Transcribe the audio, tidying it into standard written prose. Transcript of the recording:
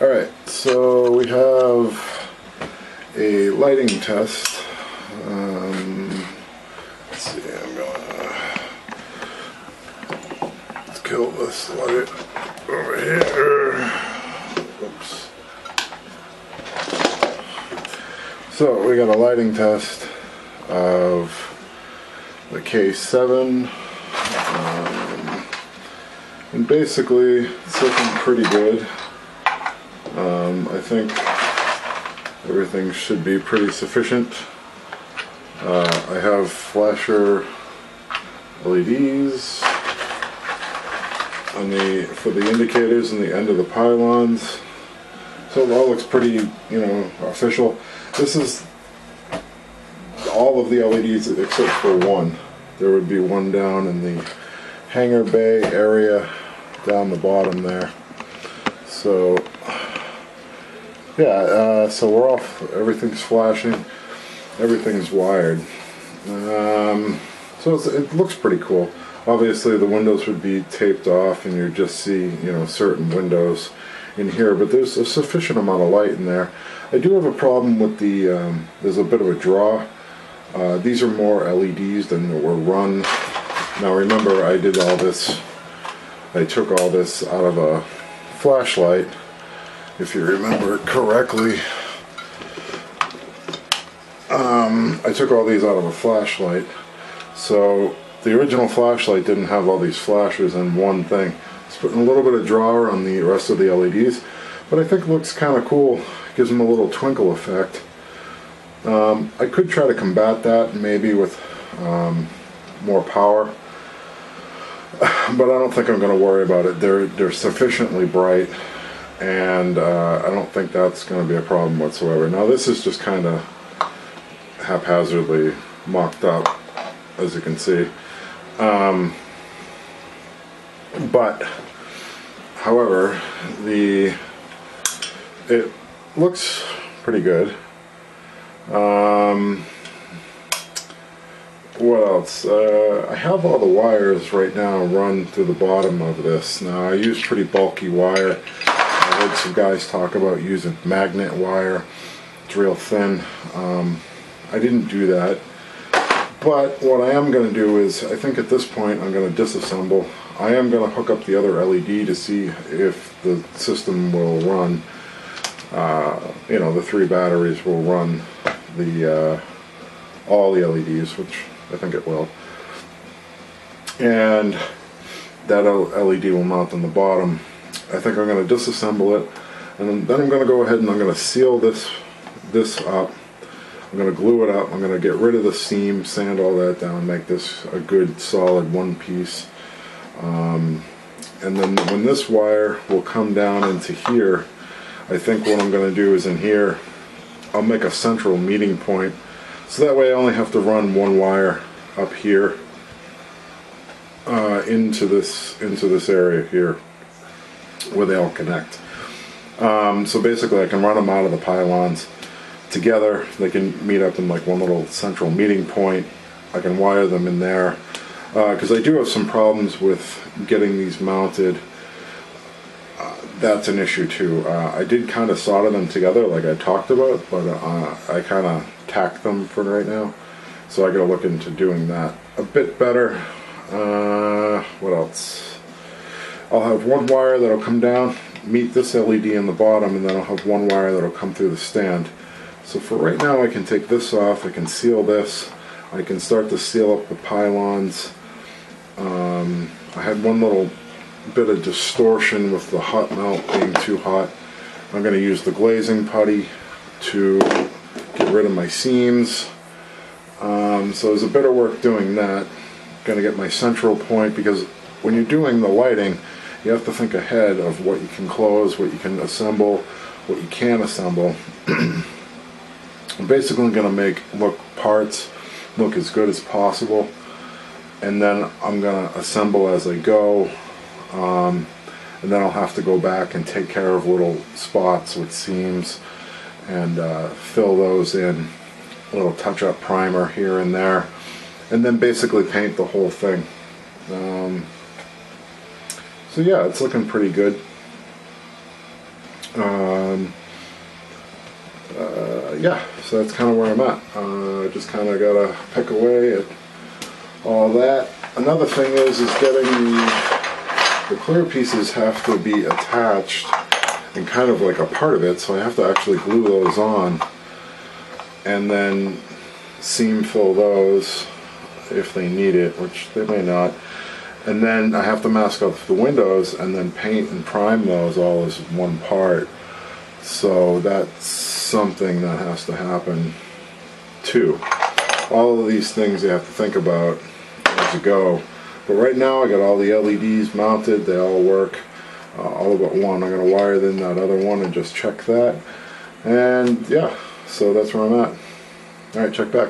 Alright, so we have a lighting test. Let's see, let's kill this light over here. Oops. So we got a lighting test of the K7. And basically it's looking pretty good. I think everything should be pretty sufficient. I have flasher LEDs for the indicators and the end of the pylons, so it all looks pretty, official. This is all of the LEDs except for one. There would be one down in the hangar bay area down the bottom there. So yeah, so we're off. Everything's flashing. Everything's wired. So it looks pretty cool. Obviously the windows would be taped off and you just see, certain windows in here, but there's a sufficient amount of light in there. I do have a problem with the, there's a bit of a draw. These are more LEDs than were run. Now remember, I did all this, I took all this out of a flashlight, if you remember correctly. I took all these out of a flashlight, so the original flashlight didn't have all these flashers in one thing. It's putting a little bit of draw on the rest of the LEDs, but I think it looks kind of cool. Gives them a little twinkle effect. I could try to combat that maybe with more power, but I don't think I'm going to worry about it. They're sufficiently bright, and I don't think that's going to be a problem whatsoever. Now this is just kind of haphazardly mocked up, as you can see. But however, it looks pretty good. What else? I have all the wires right now run through the bottom of this. Now I use pretty bulky wire. I heard some guys talk about using magnet wire. It's real thin. I didn't do that. But what I am going to do is, I think at this point I'm going to disassemble. I am going to hook up the other LED to see if the system will run. The 3 batteries will run all the LEDs, which I think it will. And that LED will mount on the bottom. I think I'm going to disassemble it, and then I'm going to go ahead and I'm going to seal this up. I'm going to glue it up. I'm going to get rid of the seam, sand all that down, make this a good solid one piece. And then when this wire will come down into here, I think what I'm going to do is in here, I'll make a central meeting point. So that way I only have to run one wire up here into this area here where they all connect. So basically I can run them out of the pylons together. They can meet up in like one little central meeting point. I can wire them in there because I do have some problems with getting these mounted. That's an issue too. I did kind of solder them together like I talked about, but I kind of tacked them for right now, so I gotta look into doing that a bit better. What else? I'll have one wire that'll come down, meet this LED in the bottom, and then I'll have one wire that'll come through the stand. So for right now I can take this off, I can seal this, I can start to seal up the pylons. I had one little bit of distortion with the hot melt being too hot. I'm going to use the glazing putty to get rid of my seams. So there's a bit of work doing that. I'm going to get my central point, because when you're doing the lighting you have to think ahead of what you can close, what you can assemble, what you can't assemble. I'm basically going to make parts look as good as possible, and then I'm going to assemble as I go. And then I'll have to go back and take care of little spots with seams and fill those in, a little touch-up primer here and there, and then basically paint the whole thing. So yeah, it's looking pretty good. Yeah, so that's kind of where I'm at. Just kind of gotta pick away at all that. Another thing is getting the clear pieces have to be attached and kind of like a part of it, so I have to actually glue those on and then seam fill those if they need it, which they may not. And then I have to mask up the windows and then paint and prime those all as one part. So that's something that has to happen too. All of these things you have to think about as you go. But right now I got all the LEDs mounted, they all work. All but one. I'm going to wire in that other one and just check that. And yeah, so that's where I'm at. Alright, check back.